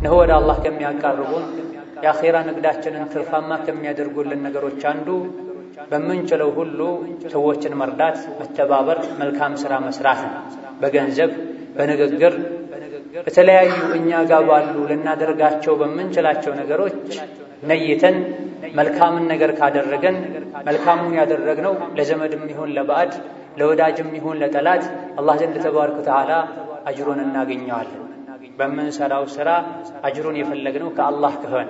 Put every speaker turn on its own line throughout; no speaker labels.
ነው ወደ አላህ ከሚያቃርቡን የአኺራ ንግዳችንን ትርፋማ ከሚያደርጉልን ነገሮች አንዱ በምንችለው ሁሉ ሰዎችን መርዳት፣ መተባበር፣ መልካም ሥራ መስራት ነው። በገንዘብ በንግግር በተለያዩ እኛ ጋር ባሉ ልናደርጋቸው በምንችላቸው ነገሮች ነይተን መልካምን ነገር ካደረገን መልካሙን ያደረግነው ለዘመድም ይሁን ለባዕድ ለወዳጅም ይሁን ለጠላት አላህ ዘንድ ተባረከ ወተዓላ አጅሩን እናገኘዋለን። በምንሰራው ሥራ አጅሩን የፈለግነው ከአላህ ከሆነ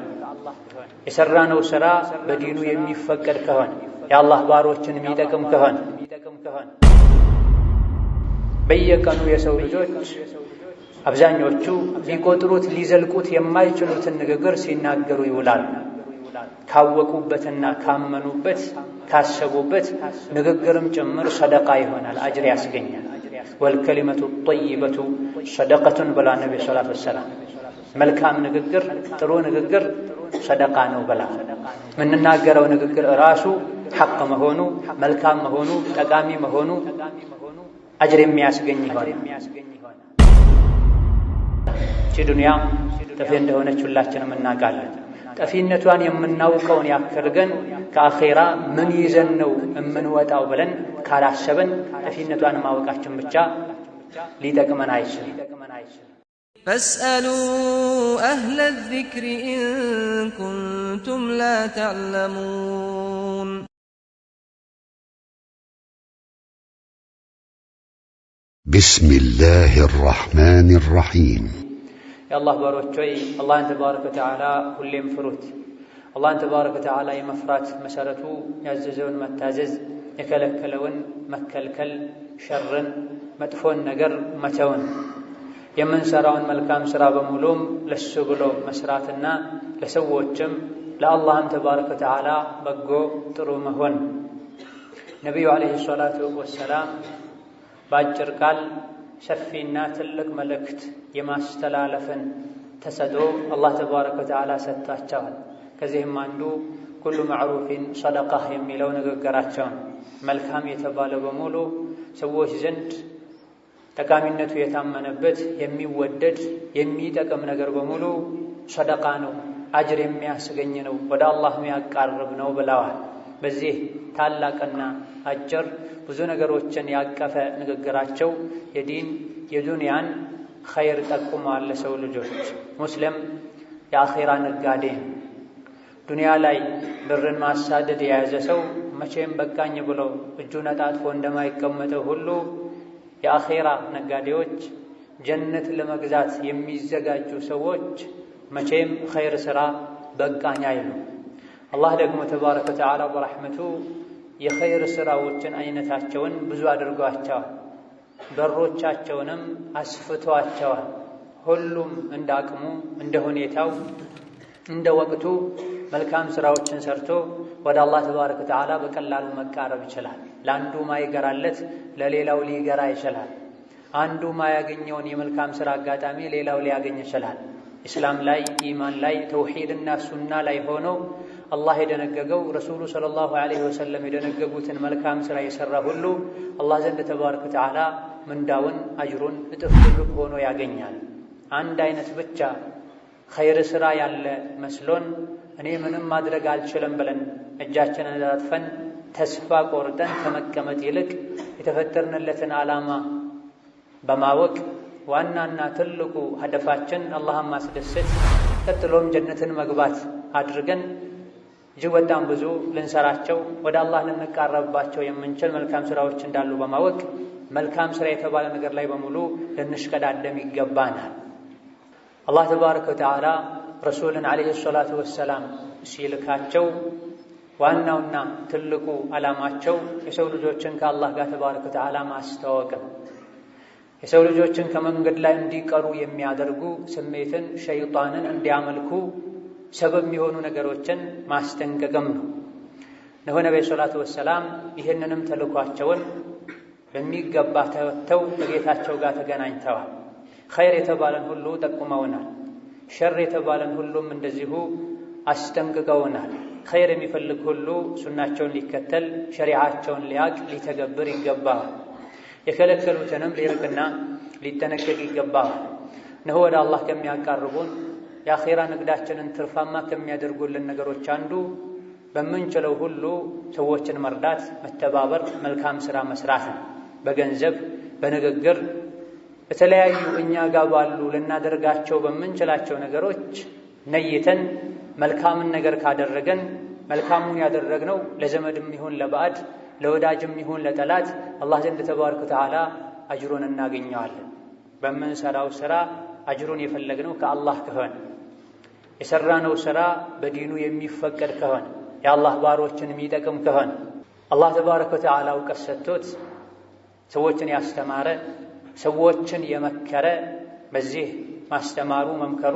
የሰራነው ሥራ በዲኑ የሚፈቀድ ከሆነ የአላህ ባሮችን የሚጠቅም ከሆነ በየቀኑ የሰው ልጆች አብዛኞቹ ሊቆጥሩት ሊዘልቁት የማይችሉትን ንግግር ሲናገሩ ይውላሉ። ካወቁበትና ካመኑበት ካሰቡበት ንግግርም ጭምር ሰደቃ ይሆናል፣ አጅር ያስገኛል። ወልከሊመቱ ጠይበቱ ሰደቀቱን ብላ ነቢ ሰለላሁ ዐለይሂ ወሰለም። መልካም ንግግር ጥሩ ንግግር ሰደቃ ነው ብላ ምንናገረው ንግግር ራሱ ሐቅ መሆኑ መልካም መሆኑ ጠቃሚ መሆኑ አጅር የሚያስገኝ ይሆናል። ዱንያ ጠፊ እንደሆነች ሁላችንም እናውቃለን። ጠፊነቷን የምናውቀውን ያክል ግን ከአኼራ ምን ይዘን ነው የምንወጣው ብለን ካላሰበን ጠፊነቷን ማወቃችን ብቻ ሊጠቅመን አይችልም።
ፈስአሉ አህለ ዚክሪ ኢን ኩንቱም ላ ተዕለሙን።
ቢስሚላሂ ራሕማኒ ራሒም።
የአላህ ባሮች ሆይ አላህን ተባረከ ወተዓላ ሁሌም ፍሩት። አላህን ተባረከ ወተዓላ የመፍራት መሰረቱ ያዘዘውን መታዘዝ፣ የከለከለውን መከልከል፣ ሸርን መጥፎን ነገር መተውን፣ የምንሰራውን መልካም ሥራ በሙሉም ለሱ ብሎ መስራትና ለሰዎችም ለአላህም ተባረከ ወተዓላ በጎ ጥሩ መሆን። ነቢዩ ዓለይሂ ሰላቱ ወሰላም በአጭር ቃል ሰፊና ትልቅ መልእክት የማስተላለፍን ተሰጥኦ አላህ ተባረከ ወተዓላ ሰጥቷቸዋል። ከዚህም አንዱ ኩሉ መዕሩፊን ሰደቃህ የሚለው ንግግራቸውን መልካም የተባለ በሙሉ ሰዎች ዘንድ ጠቃሚነቱ የታመነበት የሚወደድ የሚጠቅም ነገር በሙሉ ሰደቃ ነው፣ አጅር የሚያስገኝ ነው፣ ወደ አላህ የሚያቃርብ ነው ብለዋል። በዚህ ታላቅና አጭር ብዙ ነገሮችን ያቀፈ ንግግራቸው የዲን የዱንያን ኸይር ጠቁመዋል ለሰው ልጆች። ሙስሊም የአኼራ ነጋዴ ዱንያ ላይ ብርን ማሳደድ የያዘ ሰው መቼም በቃኝ ብሎ እጁን አጣጥፎ እንደማይቀመጠው ሁሉ የአኼራ ነጋዴዎች ጀነት ለመግዛት የሚዘጋጁ ሰዎች መቼም ኸይር ሥራ በቃኝ አይሉ። አላህ ደግሞ ተባረከ ወተዓላ በረሕመቱ የኸይር ሥራዎችን አይነታቸውን ብዙ አድርጓቸዋል፣ በሮቻቸውንም አስፍቷቸዋል። ሁሉም እንደ አቅሙ እንደ ሁኔታው እንደ ወቅቱ መልካም ሥራዎችን ሰርቶ ወደ አላህ ተባረከ ወተዓላ በቀላሉ መቃረብ ይችላል። ለአንዱ ማይገራለት ለሌላው ሊገራ ይችላል። አንዱ ማያገኘውን የመልካም ሥራ አጋጣሚ ሌላው ሊያገኝ ይችላል። ኢስላም ላይ ኢማን ላይ ተውሂድና ሱና ላይ ሆኖ አላህ የደነገገው ረሱሉ ሰለላሁ ዐለይሂ ወሰለም የደነገጉትን መልካም ሥራ የሠራ ሁሉ አላህ ዘንድ ተባረከ ወተዓላ ምንዳውን አጅሩን እጥፍ ድርብ ሆኖ ያገኛል። አንድ አይነት ብቻ ኸይር ሥራ ያለ መስሎን እኔ ምንም ማድረግ አልችልም ብለን እጃችንን አጣጥፈን ተስፋ ቆርጠን ከመቀመጥ ይልቅ የተፈጠርንለትን ዓላማ በማወቅ ዋናና ትልቁ ሀደፋችን አላህን ማስደሰት ቀጥሎም ጀነትን መግባት አድርገን እጅግ በጣም ብዙ ልንሰራቸው ወደ አላህ ልንቃረብባቸው የምንችል መልካም ሥራዎች እንዳሉ በማወቅ መልካም ሥራ የተባለ ነገር ላይ በሙሉ ልንሽቀዳደም ይገባናል። አላህ ተባረከ ወተዓላ ረሱልን ዓለይሂ ሰላቱ ወሰላም ሲልካቸው ዋናውና ትልቁ ዓላማቸው የሰው ልጆችን ከአላህ ጋር ተባረከ ወተዓላ ማስተዋወቅም፣ የሰው ልጆችን ከመንገድ ላይ እንዲቀሩ የሚያደርጉ ስሜትን፣ ሸይጣንን እንዲያመልኩ ሰበብ የሚሆኑ ነገሮችን ማስጠንቀቅም ነው። ነሆ ነቢዩ ሰላቱ ወሰላም ይህንንም ተልኳቸውን በሚገባ ተወጥተው ከጌታቸው ጋር ተገናኝተዋል። ኸይር የተባለን ሁሉ ጠቁመውናል። ሸር የተባለን ሁሉም እንደዚሁ አስጠንቅቀውናል። ኸይር የሚፈልግ ሁሉ ሱናቸውን ሊከተል ሸሪዓቸውን ሊያቅ ሊተገብር ይገባዋል። የከለከሉትንም ሊርቅና ሊጠነቀቅ ይገባዋል። ነሆ ወደ አላህ ከሚያቃርቡን የአኼራ ንግዳችንን ትርፋማ ከሚያደርጉልን ነገሮች አንዱ በምንችለው ሁሉ ሰዎችን መርዳት፣ መተባበር፣ መልካም ሥራ መስራት ነው። በገንዘብ በንግግር በተለያዩ እኛ ጋር ባሉ ልናደርጋቸው በምንችላቸው ነገሮች ነይተን መልካምን ነገር ካደረገን መልካሙን ያደረግነው ለዘመድም ይሁን ለባዕድ ለወዳጅም ይሁን ለጠላት አላህ ዘንድ ተባረከ ወተዓላ አጅሩን እናገኘዋለን። በምንሰራው ሥራ አጅሩን የፈለግነው ከአላህ ከሆነ የሰራነው ሥራ በዲኑ የሚፈቀድ ከሆነ የአላህ ባሮችን የሚጠቅም ከሆነ አላህ ተባረከ ወተዓላ እውቀት ሰጥቶት ሰዎችን ያስተማረ ሰዎችን የመከረ በዚህ ማስተማሩ መምከሩ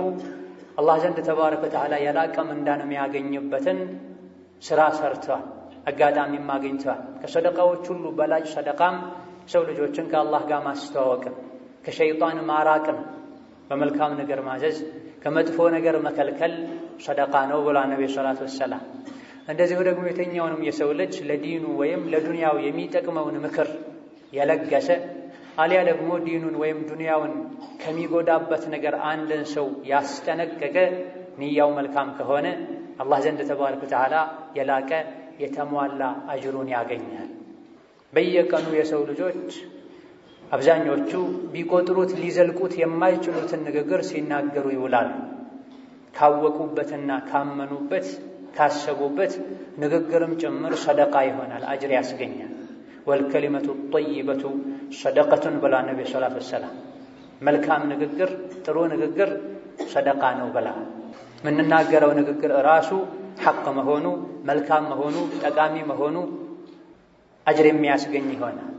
አላህ ዘንድ ተባረከ ወተዓላ የላቀ ምንዳን የሚያገኝበትን ሥራ ሰርቷል። አጋጣሚም አግኝቷል። ከሰደቃዎች ሁሉ በላጭ ሰደቃም ሰው ልጆችን ከአላህ ጋር ማስተዋወቅን ከሸይጣን ማራቅን በመልካም ነገር ማዘዝ ከመጥፎ ነገር መከልከል ሰደቃ ነው ብሏል ነብዩ ሰለላሁ ዐለይሂ ወሰለም። እንደዚሁ ደግሞ የተኛውንም የሰው ልጅ ለዲኑ ወይም ለዱንያው የሚጠቅመውን ምክር የለገሰ አሊያ ደግሞ ዲኑን ወይም ዱንያውን ከሚጎዳበት ነገር አንድን ሰው ያስጠነቀቀ ንያው መልካም ከሆነ አላህ ዘንድ ተባረከ ወተዓላ የላቀ የተሟላ አጅሩን ያገኛል። በየቀኑ የሰው ልጆች አብዛኞቹ ቢቆጥሩት ሊዘልቁት የማይችሉትን ንግግር ሲናገሩ ይውላሉ። ካወቁበትና ካመኑበት ካሰቡበት ንግግርም ጭምር ሰደቃ ይሆናል፣ አጅር ያስገኛል። ወልከሊመቱ ጠይበቱ ሰደቀቱን ብላ ነብዩ ሰለላሁ ዐለይሂ ወሰለም። መልካም ንግግር ጥሩ ንግግር ሰደቃ ነው ብላ የምንናገረው ንግግር ራሱ ሐቅ መሆኑ መልካም መሆኑ ጠቃሚ መሆኑ አጅር የሚያስገኝ ይሆናል።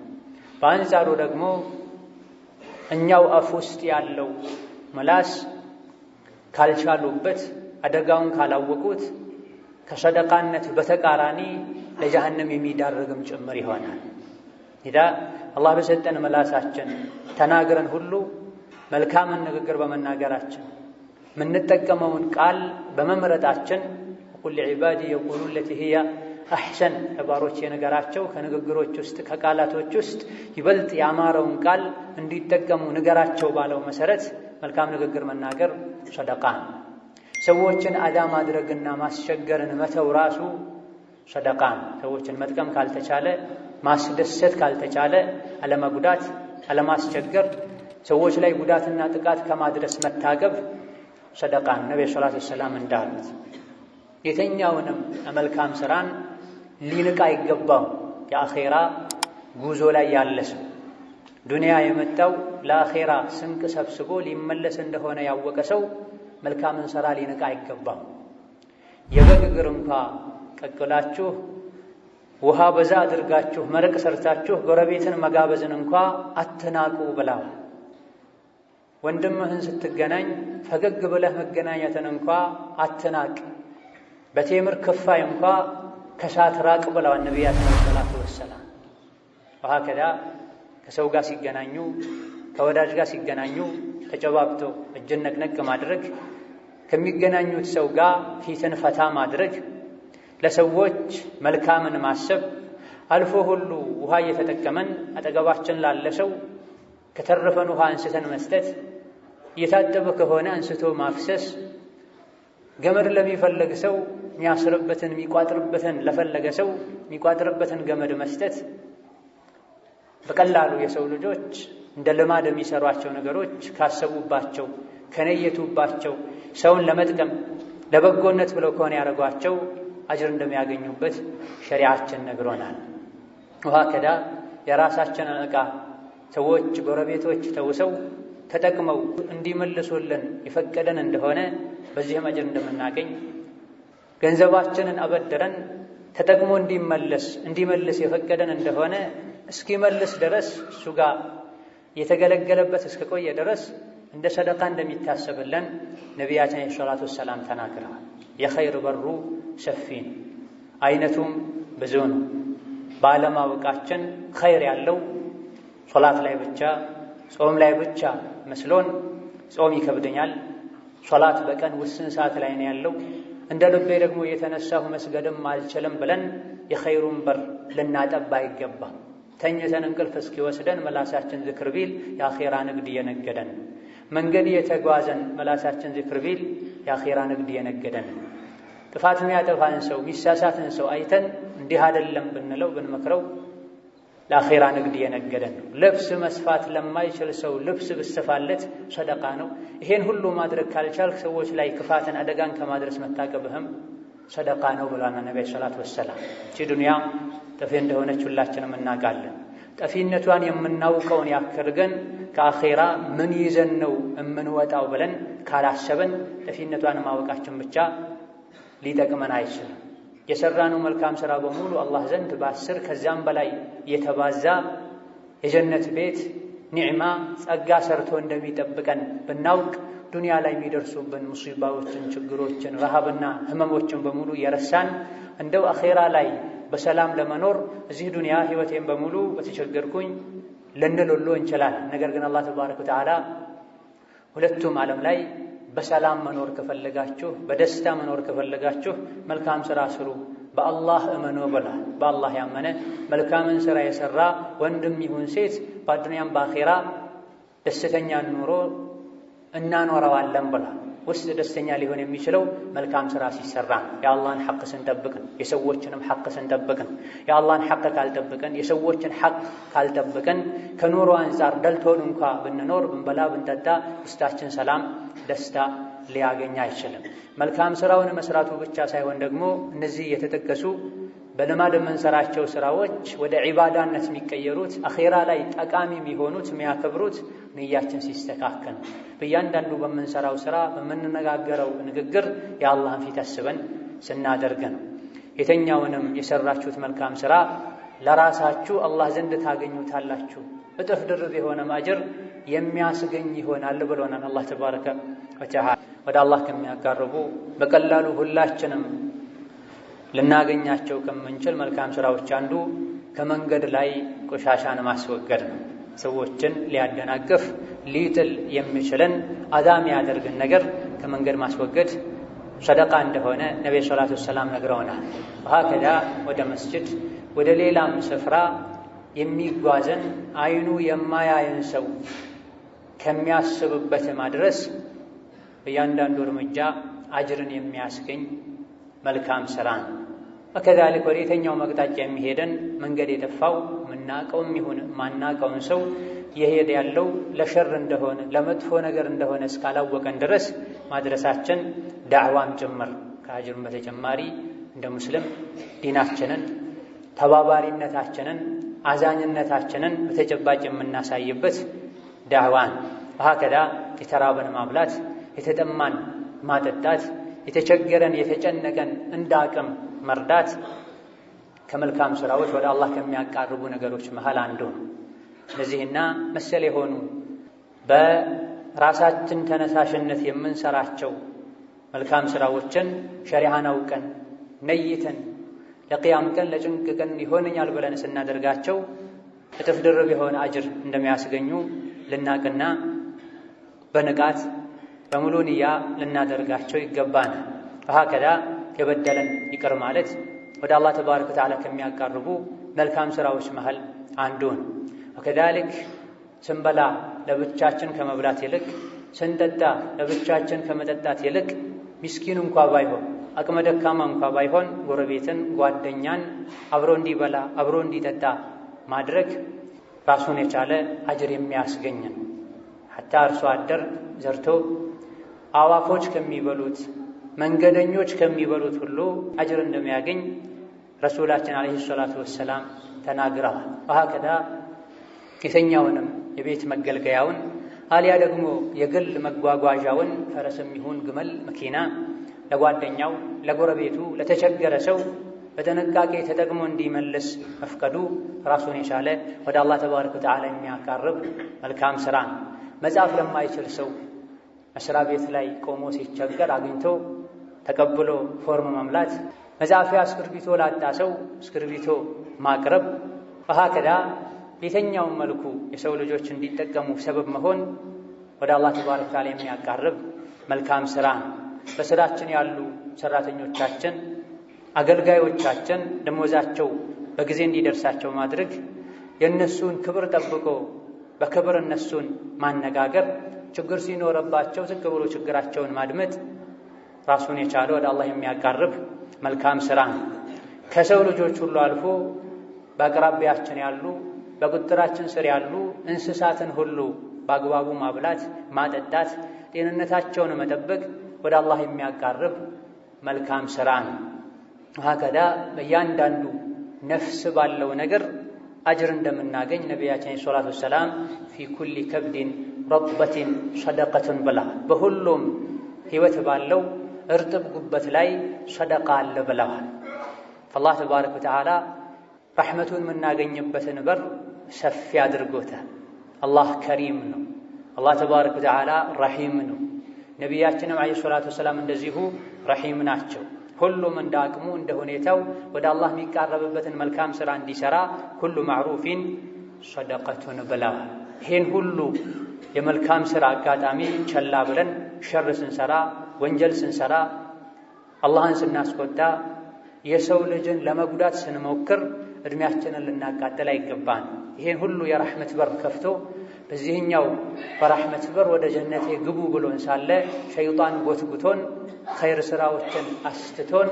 በአንጻሩ ደግሞ እኛው አፍ ውስጥ ያለው ምላስ ካልቻሉበት አደጋውን ካላወቁት ከሰደቃነት በተቃራኒ ለጀሃነም የሚዳርግም ጭምር ይሆናል። ኢዳ አላህ በሰጠን ምላሳችን ተናግረን ሁሉ መልካምን ንግግር በመናገራችን የምንጠቀመውን ቃል በመምረጣችን ቁል ዒባዲ የቁሉ ለቲ ሂየ አሕሰን ተባሮች የነገራቸው ከንግግሮች ውስጥ ከቃላቶች ውስጥ ይበልጥ ያማረውን ቃል እንዲጠቀሙ ንገራቸው ባለው መሰረት መልካም ንግግር መናገር ሰደቃ ነው። ሰዎችን አዳ ማድረግና ማስቸገርን መተው ራሱ ሰደቃ ነው። ሰዎችን መጥቀም ካልተቻለ ማስደሰት ካልተቻለ አለመጉዳት አለማስቸገር ሰዎች ላይ ጉዳትና ጥቃት ከማድረስ መታቀብ ሰደቃ ነው። ነብዩ ሰለላሁ ዐለይሂ ወሰለም እንዳሉት የተኛውንም መልካም ሥራን ሊንቅ አይገባው። የአኼራ ጉዞ ላይ ያለ ሰው ዱንያ የመጣው ለአኼራ ስንቅ ሰብስቦ ሊመለስ እንደሆነ ያወቀ ሰው መልካምን ሥራ ሊንቅ አይገባው። የበግ እግር እንኳ ቀቅላችሁ ውሃ በዛ አድርጋችሁ መረቅ ሰርታችሁ ጎረቤትን መጋበዝን እንኳ አትናቁ ብለዋል። ወንድምህን ስትገናኝ ፈገግ ብለህ መገናኘትን እንኳ አትናቅ። በቴምር ክፋይ እንኳ ከሳት ራቅ ብለዋል ነቢያችን ሰለላሁ ዐለይሂ ወሰለም። ወሀከዛ ከሰው ጋር ሲገናኙ ከወዳጅ ጋር ሲገናኙ ተጨባብቶ እጅን ነቅነቅ ማድረግ፣ ከሚገናኙት ሰው ጋር ፊትን ፈታ ማድረግ፣ ለሰዎች መልካምን ማሰብ፣ አልፎ ሁሉ ውሃ እየተጠቀመን አጠገባችን ላለ ሰው ከተረፈን ውሃ አንስተን መስጠት፣ እየታጠበ ከሆነ አንስቶ ማፍሰስ፣ ገመድ ለሚፈልግ ሰው የሚያስርበትን የሚቋጥርበትን ለፈለገ ሰው የሚቋጥርበትን ገመድ መስጠት በቀላሉ የሰው ልጆች እንደ ልማድ የሚሰሯቸው ነገሮች ካሰቡባቸው ከነየቱባቸው ሰውን ለመጥቀም ለበጎነት ብለው ከሆነ ያደረጓቸው አጅር እንደሚያገኙበት ሸሪዓችን ነግሮናል። ወሀከዛ የራሳችንን ዕቃ ሰዎች ጎረቤቶች ተውሰው ተጠቅመው እንዲመልሱልን የፈቀደን እንደሆነ በዚህም አጅር እንደምናገኝ፣ ገንዘባችንን አበድረን ተጠቅሞ እንዲመልስ የፈቀደን እንደሆነ እስኪመልስ ድረስ እሱ ጋር የተገለገለበት እስከቆየ ድረስ እንደ ሰደቃ እንደሚታሰብልን ነቢያችን ሰለላሁ ዐለይሂ ወሰለም ተናግረዋል። የኸይር በሩ ሰፊ ነው፣ አይነቱም ብዙ ነው። ባለማወቃችን ኸይር ያለው ሶላት ላይ ብቻ ጾም ላይ ብቻ መስሎን ጾም ይከብደኛል፣ ሶላት በቀን ውስን ሰዓት ላይ ነው ያለው፣ እንደ ልቤ ደግሞ የተነሳሁ መስገድም አልችልም ብለን የኸይሩን በር ልናጠባ አይገባም። ተኝተን እንቅልፍ እስኪወስደን መላሳችን ዝክር ቢል የአኼራ ንግድ እየነገደን፣ መንገድ የተጓዘን መላሳችን ዝክር ቢል የአኺራ ንግድ የነገደን። ጥፋት የሚያጠፋን ሰው የሚሳሳትን ሰው አይተን እንዲህ አይደለም ብንለው ብንመክረው ለአኺራ ንግድ የነገደን ነው። ልብስ መስፋት ለማይችል ሰው ልብስ ብስፋለት ሰደቃ ነው። ይሄን ሁሉ ማድረግ ካልቻልክ ሰዎች ላይ ክፋትን አደጋን ከማድረስ መታቀብህም ሰደቃ ነው ብሏል ነብዩ ሰለላሁ ዐለይሂ ወሰለም። እቺ ዱንያ ጠፊ እንደሆነች ሁላችንም እናውቃለን። ጠፊነቷን የምናውቀውን ያክል ግን ከአኺራ ምን ይዘን ነው የምንወጣው ብለን ካላሰበን ጠፊነቷን ማወቃችን ብቻ ሊጠቅመን አይችልም። የሰራነው መልካም ሥራ በሙሉ አላህ ዘንድ በ10 ከዛም በላይ የተባዛ የጀነት ቤት ኒዕማ ጸጋ ሰርቶ እንደሚጠብቀን ብናውቅ ዱንያ ላይ የሚደርሱብን ሙሲባዎችን፣ ችግሮችን፣ ረሃብና ህመሞችን በሙሉ የረሳን እንደው አኺራ ላይ በሰላም ለመኖር እዚህ ዱንያ ህይወቴን በሙሉ በተቸገርኩኝ ልንል እንችላለን። ነገር ግን አላህ ተባረከ ወተዓላ ሁለቱም ዓለም ላይ በሰላም መኖር ከፈለጋችሁ፣ በደስታ መኖር ከፈለጋችሁ መልካም ሥራ ስሩ፣ በአላህ እመኑ ብሏል። በአላህ ያመነ መልካምን ሥራ የሠራ ወንድም ይሁን ሴት በዱንያም በአኺራ ደስተኛ ኑሮ እናኖረዋለን ብሏል። ውስጥ ደስተኛ ሊሆን የሚችለው መልካም ሥራ ሲሰራ የአላህን ሐቅ ስንጠብቅን፣ የሰዎችንም ሐቅ ስንጠብቅን። የአላህን ሐቅ ካልጠብቅን፣ የሰዎችን ሐቅ ካልጠብቅን ከኑሮ አንጻር ደልቶን እንኳ ብንኖር ብንበላ ብንጠጣ ውስጣችን ሰላም ደስታ ሊያገኝ አይችልም። መልካም ሥራውን መስራቱ ብቻ ሳይሆን ደግሞ እነዚህ የተጠቀሱ በልማድ የምንሰራቸው ሥራዎች ወደ ዒባዳነት የሚቀየሩት አኺራ ላይ ጠቃሚ የሚሆኑት የሚያከብሩት ንያችን ሲስተካከል፣ በእያንዳንዱ በምንሰራው ሥራ በምንነጋገረው ንግግር የአላህን ፊት አስበን ስናደርግ ነው። የተኛውንም የሰራችሁት መልካም ሥራ ለራሳችሁ አላህ ዘንድ ታገኙታላችሁ፣ እጥፍ ድርብ የሆነ አጅር የሚያስገኝ ይሆናል ብሎናል አላህ ተባረከ ወተዓላ። ወደ አላህ ከሚያቃርቡ በቀላሉ ሁላችንም ልናገኛቸው ከምንችል መልካም ሥራዎች አንዱ ከመንገድ ላይ ቆሻሻን ማስወገድ ነው። ሰዎችን ሊያደናቅፍ ሊጥል የሚችልን አዳም ያደርግን ነገር ከመንገድ ማስወገድ ሰደቃ እንደሆነ ነብዩ ሰለላሁ ዐለይሂ ወሰለም ነግረውናል። ወሀከዛ ወደ መስጂድ ወደ ሌላም ስፍራ የሚጓዘን አይኑ የማያየን ሰው ከሚያስብበት ማድረስ በእያንዳንዱ እርምጃ አጅርን የሚያስገኝ መልካም ሥራ ነው። ወከዛሊክ ወደ የተኛው መቅጣጫ የሚሄደን መንገድ የጠፋው ምናቀውም ይሁን ማናቀውን ሰው የሄደ ያለው ለሸር እንደሆነ ለመጥፎ ነገር እንደሆነ እስካላወቀን ድረስ ማድረሳችን ዳዕዋም ጭምር ከአጅሩም በተጨማሪ እንደ ሙስሊም ዲናችንን፣ ተባባሪነታችንን፣ አዛኝነታችንን በተጨባጭ የምናሳይበት ዳዕዋን። ወሀከዛ የተራበን ማብላት፣ የተጠማን ማጠጣት፣ የተቸገረን የተጨነቀን እንዳቅም መርዳት ከመልካም ሥራዎች ወደ አላህ ከሚያቃርቡ ነገሮች መሃል አንዱ ነው። እነዚህና መሰል የሆኑ በራሳችን ተነሳሽነት የምንሰራቸው መልካም ሥራዎችን ሸሪዓን አውቀን ነይተን ለቅያም ቀን ለጭንቅ ቀን ይሆነኛል ብለን ስናደርጋቸው እጥፍ ድርብ የሆነ አጅር እንደሚያስገኙ ልናቅና በንቃት በሙሉ ንያ ልናደርጋቸው ይገባናል። ወሀከዛ የበደለን ይቅር ማለት ወደ አላህ ተባረከ ወተዓላ ከሚያቃርቡ መልካም ሥራዎች መሃል አንዱ ነው። ወከዛሊክ ስንበላ ለብቻችን ከመብላት ይልቅ ስንጠጣ ለብቻችን ከመጠጣት ይልቅ ምስኪን እንኳ ባይሆን አቅመ ደካማ እንኳ ባይሆን ጎረቤትን፣ ጓደኛን አብሮ እንዲበላ አብሮ እንዲጠጣ ማድረግ ራሱን የቻለ አጅር የሚያስገኝ ነው። ሐታ አርሶ አደር ዘርቶ አዋፎች ከሚበሉት መንገደኞች ከሚበሉት ሁሉ አጅር እንደሚያገኝ ረሱላችን አለይሂ ሰላቱ ወሰላም ተናግረዋል። ወሀከዛ የተኛውንም የቤት መገልገያውን አሊያ ደግሞ የግል መጓጓዣውን ፈረስም ይሁን ግመል፣ መኪና ለጓደኛው፣ ለጎረቤቱ፣ ለተቸገረ ሰው በጥንቃቄ ተጠቅሞ እንዲመልስ መፍቀዱ ራሱን የቻለ ወደ አላህ ተባረከ ወተዓላ የሚያቃርብ መልካም ሥራ ነው። መጻፍ ለማይችል ሰው መስሪያ ቤት ላይ ቆሞ ሲቸገር አግኝቶ ተቀብሎ ፎርም መምላት፣ መጻፊያ እስክርቢቶ ላጣ ሰው እስክርቢቶ ማቅረብ፣ ወሀከዛ የተኛውን መልኩ የሰው ልጆች እንዲጠቀሙ ሰበብ መሆን ወደ አላህ ተባረከ ወተዓላ የሚያቃርብ መልካም ሥራ ነው። በስራችን ያሉ ሰራተኞቻችን፣ አገልጋዮቻችን ደሞዛቸው በጊዜ እንዲደርሳቸው ማድረግ፣ የእነሱን ክብር ጠብቆ በክብር እነሱን ማነጋገር፣ ችግር ሲኖርባቸው ዝቅ ብሎ ችግራቸውን ማድመጥ፣ ራሱን የቻለ ወደ አላህ የሚያቃርብ መልካም ሥራ ነው። ከሰው ልጆች ሁሉ አልፎ በአቅራቢያችን ያሉ በቁጥጥራችን ስር ያሉ እንስሳትን ሁሉ በአግባቡ ማብላት፣ ማጠጣት፣ ጤንነታቸውን መጠበቅ ወደ አላህ የሚያቃርብ መልካም ሥራ ነው። ሀከዳ በእያንዳንዱ ነፍስ ባለው ነገር አጅር እንደምናገኝ ነቢያችን ሰለላሁ ዐለይሂ ወሰለም ፊ ኩሊ ከብድን ረጥበትን ሰደቀቱን ብላ በሁሉም ሕይወት ባለው እርጥብ ጉበት ላይ ሰደቃ አለ ብለዋል። አላህ ተባረከ ወተዓላ ረሕመቱን የምናገኝበትን በር ሰፊ አድርጎታል። አላህ ከሪም ነው። አላህ ተባረከ ወተዓላ ረሒም ነው። ነቢያችንም ዓለይሂ ሰላቱ ወሰላም እንደዚሁ ረሒም ናቸው። ሁሉም እንደ አቅሙ እንደ ሁኔታው ወደ አላህ የሚቃረብበትን መልካም ሥራ እንዲሠራ ኩሉ ማዕሩፊን ሰደቀቱን ብለዋል። ይህን ሁሉ የመልካም ሥራ አጋጣሚ ቸላ ብለን ሸር ስንሠራ፣ ወንጀል ስንሠራ፣ አላህን ስናስቆጣ፣ የሰው ልጅን ለመጉዳት ስንሞክር ዕድሜያችንን ልናቃጥል አይገባን። ይሄን ሁሉ የራሕመት በር ከፍቶ በዚህኛው በራሕመት በር ወደ ጀነቴ ግቡ ብሎን ሳለ ሸይጣን ጎትጉቶን ኸይር ሥራዎችን አስትቶን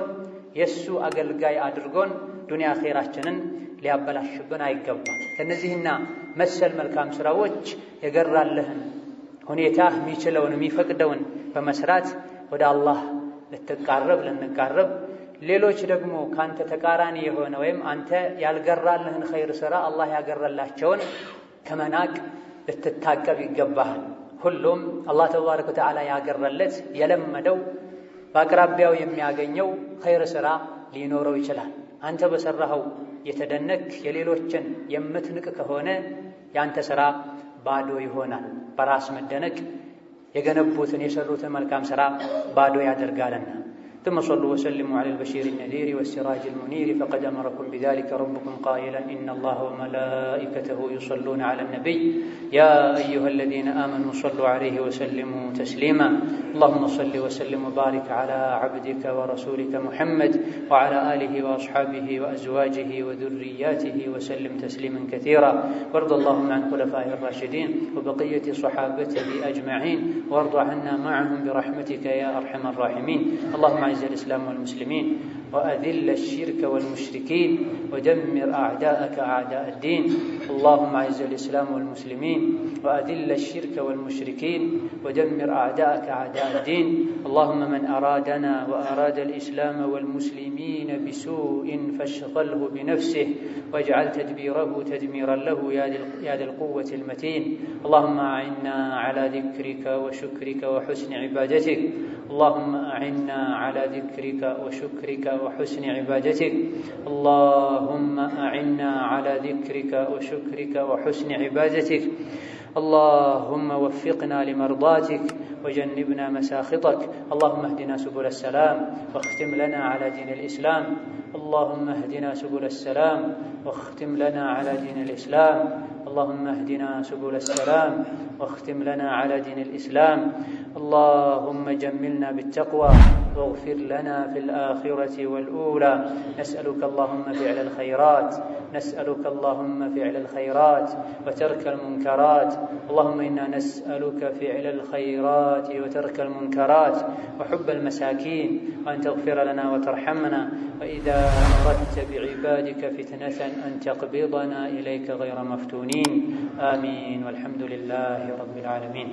የእሱ አገልጋይ አድርጎን ዱንያ ኸይራችንን ሊያበላሽብን አይገባም። ከእነዚህና መሰል መልካም ሥራዎች የገራለህን ሁኔታ የሚችለውን የሚፈቅደውን በመስራት ወደ አላህ ልንቃረብ ሌሎች ደግሞ ካንተ ተቃራኒ የሆነ ወይም አንተ ያልገራልህን ኸይር ሥራ አላህ ያገረላቸውን ከመናቅ ልትታቀብ ይገባሃል። ሁሉም አላህ ተባረከ ወተዓላ ያገረለት የለመደው በአቅራቢያው የሚያገኘው ኸይር ሥራ ሊኖረው ይችላል። አንተ በሠራኸው የተደነቅ የሌሎችን የምትንቅ ከሆነ የአንተ ሥራ ባዶ ይሆናል። በራስ መደነቅ የገነቡትን የሰሩትን መልካም ሥራ ባዶ ያደርጋልና። ثم صلوا وسلموا على البشير النذير والسراج المنير فقد أمركم بذلك ربكم قائلا إن الله وملائكته يصلون على النبي يا أيها الذين آمنوا صلوا عليه وسلموا تسليما اللهم صل وسلم وبارك على عبدك ورسولك محمد وعلى آله وأصحابه وأزواجه وذرياته وسلم تسليما كثيرا وارض اللهم عن خلفائه الراشدين وبقية صحابته أجمعين وارض عنا معهم برحمتك يا أرحم الراحمين اللهم أعز الإسلام والمسلمين وأذل الشرك والمشركين ودمر أعداءك أعداء الدين اللهم أعز الإسلام والمسلمين وأذل الشرك والمشركين ودمر أعداءك أعداء الدين اللهم من أرادنا وأراد الإسلام والمسلمين بسوء فاشغله بنفسه واجعل تدبيره تدميرا له يا ذا القوة المتين اللهم أعنا على ذكرك وشكرك وحسن عبادتك اللهم أعنا على ذكرك وشكرك وحسن عبادتك اللهم أعنا على ذكرك وشكرك وحسن عبادتك اللهم وفقنا لمرضاتك وجنبنا مساخطك اللهم اهدنا سبل السلام واختم لنا على دين الإسلام اللهم اهدنا سبل السلام واختم لنا على دين الإسلام اللهم اهدنا سبل السلام واختم لنا على دين الإسلام اللهم جملنا بالتقوى واغفر لنا في الآخرة والأولى نسألك اللهم فعل الخيرات نسألك اللهم فعل الخيرات وترك المنكرات اللهم إنا نسألك فعل الخيرات وترك المنكرات وحب المساكين وأن تغفر لنا وترحمنا وإذا أردت بعبادك فتنة أن تقبضنا إليك غير مفتونين آمين والحمد لله رب العالمين